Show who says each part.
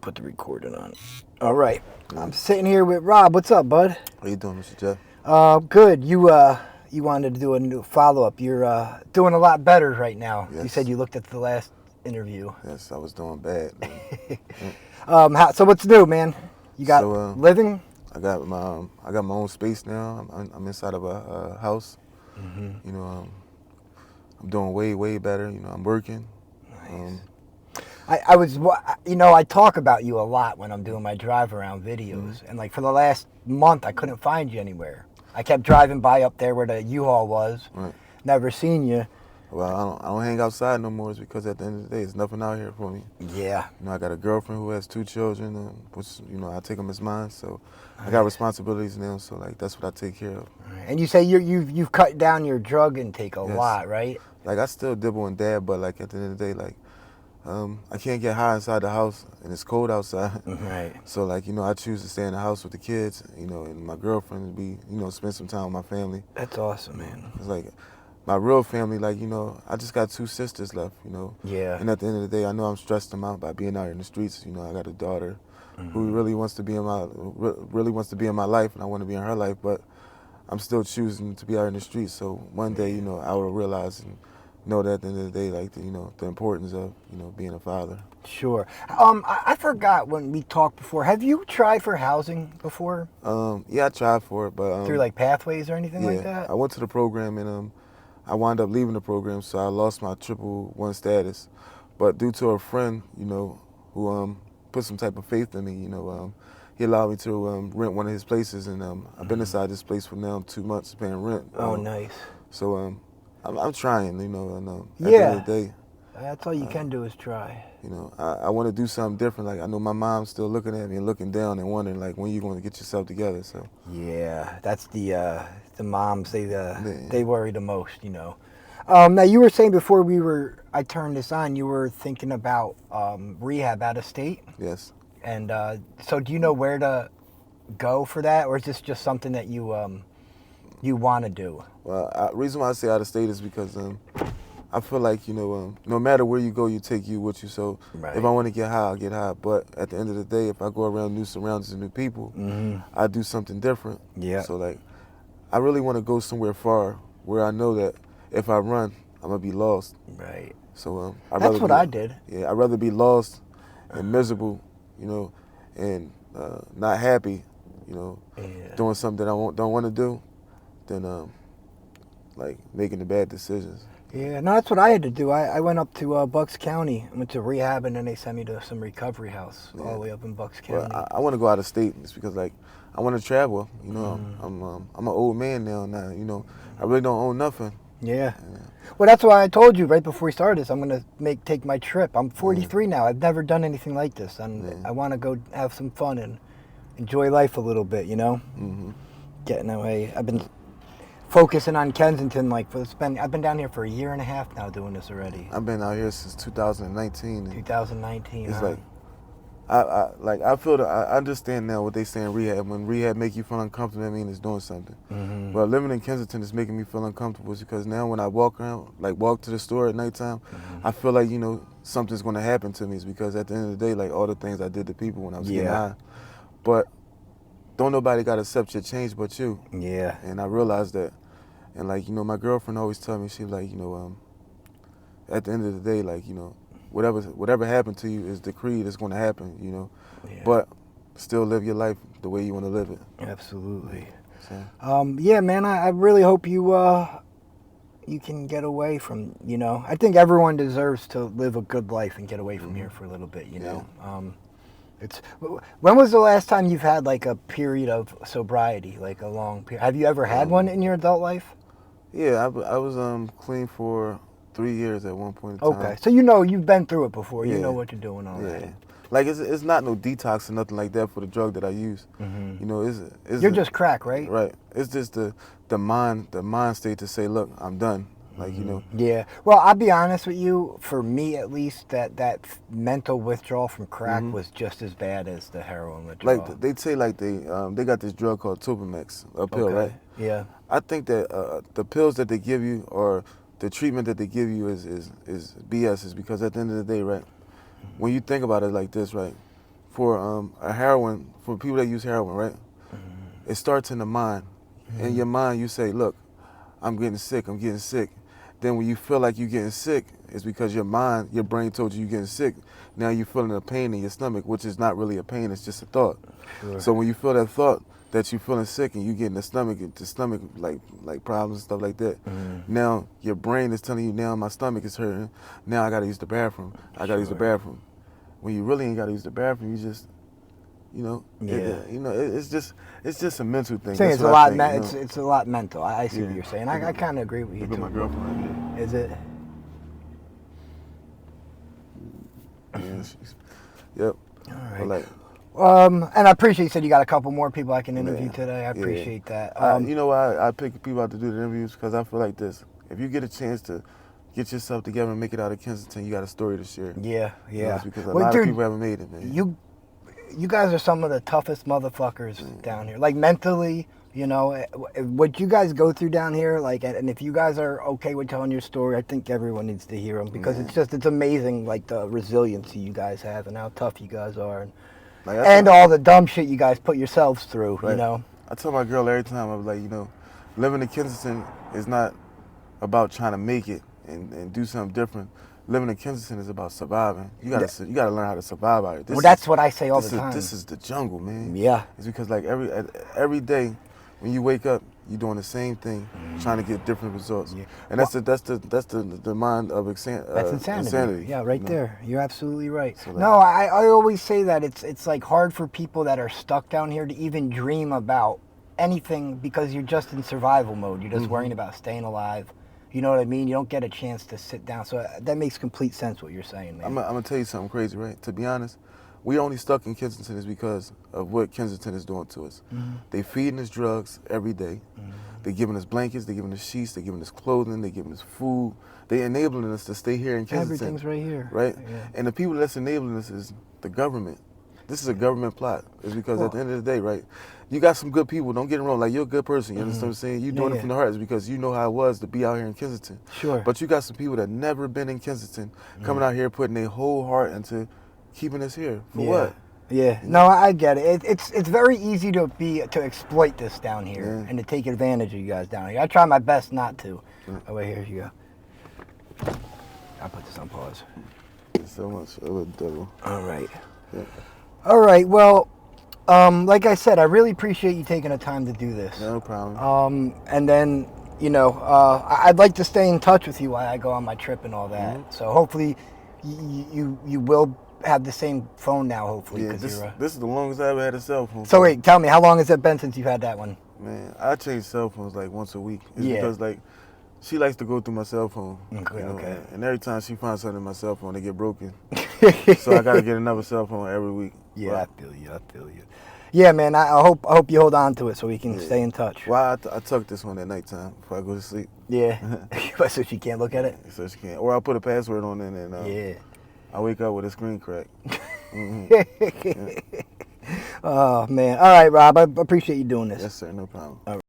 Speaker 1: put the recording on. All right. I'm sitting here with Rob. What's up, bud?
Speaker 2: How you doing, Mr. Jeff?
Speaker 1: Good. You wanted to do a new follow-up. You're doing a lot better right now.
Speaker 2: Yes.
Speaker 1: You said you looked at the last interview.
Speaker 2: Yes, I was doing bad.
Speaker 1: So what's new, man? You got living?
Speaker 2: I got my own space now. I'm inside of a house.
Speaker 1: Mm-hmm.
Speaker 2: You know, I'm doing way better. You know, I'm working.
Speaker 1: Nice. I talk about you a lot when I'm doing my drive around videos, and like for the last month, I couldn't find you anywhere. I kept driving by up there where the U-Haul was,
Speaker 2: Right.
Speaker 1: Never seen you.
Speaker 2: Well, I don't hang outside no more. It's because at the end of the day, there's nothing out here for me.
Speaker 1: Yeah.
Speaker 2: You know, I got a girlfriend who has 2 children, which I take them as mine. So I got responsibilities now. So like that's what I take care of.
Speaker 1: And you say you've cut down your drug intake a
Speaker 2: Yes.
Speaker 1: lot, right?
Speaker 2: Like I still dibble and dab, but like at the end of the day, like I can't get high inside the house and it's cold outside.
Speaker 1: Right.
Speaker 2: So like, I choose to stay in the house with the kids, and my girlfriend to spend some time with my family.
Speaker 1: That's awesome, man.
Speaker 2: It's like my real family, like, I just got 2 sisters left,
Speaker 1: Yeah.
Speaker 2: And at the end of the day, I know I'm stressed them out by being out here in the streets. I got a daughter who really wants to be in my life, and I want to be in her life, but I'm still choosing to be out in the streets. So one day, I will realize and know that at the end of the day, like, the importance of, being a father.
Speaker 1: Sure. I forgot when we talked before. Have you tried for housing before?
Speaker 2: Yeah, I tried for it, but
Speaker 1: through like pathways or anything like that?
Speaker 2: I went to the program and I wound up leaving the program, so I lost my 111 status. But due to a friend, who put some type of faith in me, he allowed me to rent one of his places, and I've been inside this place for now 2 months paying rent.
Speaker 1: Oh, nice.
Speaker 2: So I'm trying, and at the
Speaker 1: Yeah.
Speaker 2: end of the day,
Speaker 1: That's all you can do is try.
Speaker 2: I want to do something different. Like I know my mom's still looking at me and looking down and wondering like when you going to get yourself together. So
Speaker 1: Yeah, that's the moms. They worry the most, Now you were saying before I turned this on, you were thinking about rehab out of state.
Speaker 2: yes.
Speaker 1: And so do you know where to go for that, or is this just something that you want to do?
Speaker 2: Well, reason why I say out of state is because I feel like, no matter where you go, you take you with you. So
Speaker 1: Right.
Speaker 2: if I want to get high, I'll get high. But at the end of the day, if I go around new surroundings and new people, I do something different.
Speaker 1: Yeah.
Speaker 2: So, like, I really want to go somewhere far where I know that if I run, I'm going to be lost.
Speaker 1: Right.
Speaker 2: So
Speaker 1: That's what I did.
Speaker 2: Yeah, I'd rather be lost and miserable, and not happy,
Speaker 1: Yeah.
Speaker 2: doing something that I don't want to do than, like, making the bad decisions.
Speaker 1: Yeah, no, that's what I had to do. I went up to Bucks County. I went to rehab, and then they sent me to some recovery house all the way up in Bucks County.
Speaker 2: Well, I want to go out of state. It's because like I want to travel. I'm an old man now. I really don't own nothing.
Speaker 1: Yeah. Well, that's why I told you right before we started this, I'm going to take my trip. I'm 43 now. I've never done anything like this, and I want to go have some fun and enjoy life a little bit, Getting away. I've been focusing on Kensington, like I've been down here for a year and a half now doing this already.
Speaker 2: I've been out here since 2019.
Speaker 1: 2019.
Speaker 2: It's like I understand now what they say in rehab. When rehab make you feel uncomfortable, that means it's doing something. But living in Kensington is making me feel uncomfortable because now when I walk to the store at nighttime, I feel like something's going to happen to me. It's because at the end of the day, like all the things I did to people when I was getting high, but don't nobody got to accept your change but you.
Speaker 1: Yeah.
Speaker 2: And I realized that. And like, my girlfriend always tell me, she's like, at the end of the day, like, whatever happened to you is decreed, it's going to happen,
Speaker 1: Yeah.
Speaker 2: But still live your life the way you want to live it.
Speaker 1: Absolutely.
Speaker 2: So.
Speaker 1: Yeah, man, I really hope you can get away from, I think everyone deserves to live a good life and get away from here for a little bit,
Speaker 2: Yeah.
Speaker 1: When was the last time you've had like a period of sobriety, like a long period? Have you ever had one in your adult life?
Speaker 2: Yeah, I was clean for 3 years at one point in time.
Speaker 1: Okay, so you've been through it before. You
Speaker 2: Yeah.
Speaker 1: know what you're doing already.
Speaker 2: Yeah. Like it's not no detox or nothing like that for the drug that I use. It's
Speaker 1: You're just crack, right?
Speaker 2: Right. It's just the mind state to say, look, I'm done. Like,
Speaker 1: Yeah. Well, I'll be honest with you. For me, at least, that mental withdrawal from crack was just as bad as the heroin withdrawal.
Speaker 2: Like they say, like they got this drug called Topamax, a pill, right?
Speaker 1: Yeah.
Speaker 2: I think that the pills that they give you or the treatment that they give you is BS. Is because at the end of the day, right? When you think about it like this, right? for a heroin, for people that use heroin, right? It starts in the mind. In your mind, you say, look, I'm getting sick, I'm getting sick. Then when you feel like you're getting sick, it's because your mind, your brain told you you're getting sick. Now you're feeling a pain in your stomach, which is not really a pain, it's just a thought.
Speaker 1: Sure.
Speaker 2: So when you feel that thought that you're feeling sick and you get in the stomach like problems and stuff like that, now your brain is telling you, now my stomach is hurting, now I gotta use the bathroom. I gotta use the bathroom. When you really ain't gotta use the bathroom, you just, you know, it's just a mental thing.
Speaker 1: Saying
Speaker 2: That's
Speaker 1: it's a
Speaker 2: what I
Speaker 1: lot.
Speaker 2: think,
Speaker 1: It's a lot mental. I see
Speaker 2: Yeah.
Speaker 1: what you're saying. I kind of agree with you
Speaker 2: Look at
Speaker 1: too.
Speaker 2: my girlfriend right
Speaker 1: Is it?
Speaker 2: here. Yeah, she's, yep.
Speaker 1: All
Speaker 2: I
Speaker 1: right.
Speaker 2: like,
Speaker 1: And I appreciate you said you got a couple more people I can interview
Speaker 2: Yeah.
Speaker 1: today. I
Speaker 2: Yeah.
Speaker 1: appreciate that.
Speaker 2: you know why I pick people out to do the interviews? Because I feel like this. If you get a chance to get yourself together and make it out of Kensington, you got a story to share.
Speaker 1: Yeah,
Speaker 2: You know,
Speaker 1: yeah.
Speaker 2: it's because a
Speaker 1: Well,
Speaker 2: lot
Speaker 1: dude,
Speaker 2: of people haven't made it, man.
Speaker 1: You guys are some of the toughest motherfuckers down here. Like mentally, you know, what you guys go through down here, like, and if you guys are okay with telling your story, I think everyone needs to hear them because it's amazing, like the resiliency you guys have and how tough you guys are, and all the dumb shit you guys put yourselves through,
Speaker 2: Right.
Speaker 1: you know.
Speaker 2: I tell my girl every time, I was like, you know, living in Kensington is not about trying to make it and do something different. Living in Kensington is about surviving. You gotta learn how to survive out here.
Speaker 1: Well, that's what I say all the time.
Speaker 2: This is the jungle, man.
Speaker 1: Yeah.
Speaker 2: It's because like every day when you wake up, you're doing the same thing, trying to get different results. Yeah. And that's the mind of
Speaker 1: That's insanity. Yeah, right,
Speaker 2: you know?
Speaker 1: there. You're absolutely right.
Speaker 2: So, like,
Speaker 1: no, I always say that it's like hard for people that are stuck down here to even dream about anything because you're just in survival mode. You're just worrying about staying alive. You know what I mean? You don't get a chance to sit down. So that makes complete sense what you're saying, man.
Speaker 2: I'm gonna tell you something crazy, right? To be honest, we only stuck in Kensington is because of what Kensington is doing to us. They feeding us drugs every day. They're giving us blankets, they're giving us sheets, they're giving us clothing, they're giving us food. They're enabling us to stay here in Kensington.
Speaker 1: Everything's right here.
Speaker 2: Right?
Speaker 1: Yeah.
Speaker 2: And the people that's enabling us is the government. This is a government plot. It's because at the end of the day, right, you got some good people, don't get it wrong, like you're a good person, you understand what I'm saying? You're doing it from the heart. It's because you know how it was to be out here in Kensington.
Speaker 1: Sure.
Speaker 2: But you got some people that never been in Kensington coming out here putting their whole heart into keeping us here. For what?
Speaker 1: Yeah, no, I get it. It's very easy to exploit this down here and to take advantage of you guys down here. I try my best not to. Oh wait, here you go. I'll put this on pause.
Speaker 2: Thanks so much. It was double.
Speaker 1: All right.
Speaker 2: Yeah.
Speaker 1: All right. Well, like I said, I really appreciate you taking the time to do this.
Speaker 2: No problem.
Speaker 1: And then, you know, I'd like to stay in touch with you while I go on my trip and all that. So hopefully, you will have the same phone now. Hopefully,
Speaker 2: Yeah, this is the longest I ever had a cell phone.
Speaker 1: So wait, tell me, how long has it been since you've had that one?
Speaker 2: Man, I change cell phones like once a week. It's because like she likes to go through my cell phone.
Speaker 1: Okay,
Speaker 2: you know,
Speaker 1: okay.
Speaker 2: And every time she finds something in my cell phone, they get broken. So I gotta get another cell phone every week.
Speaker 1: Yeah, I feel you. Yeah, man. I hope you hold on to it so we can stay in touch.
Speaker 2: Well, I tuck this one at nighttime before I go to sleep.
Speaker 1: Yeah, so she can't look at it.
Speaker 2: So she can't. Or I'll put a password on it and I wake up with a screen crack.
Speaker 1: Oh man. All right, Rob. I appreciate you doing this.
Speaker 2: Yes, sir. No problem.
Speaker 1: All right.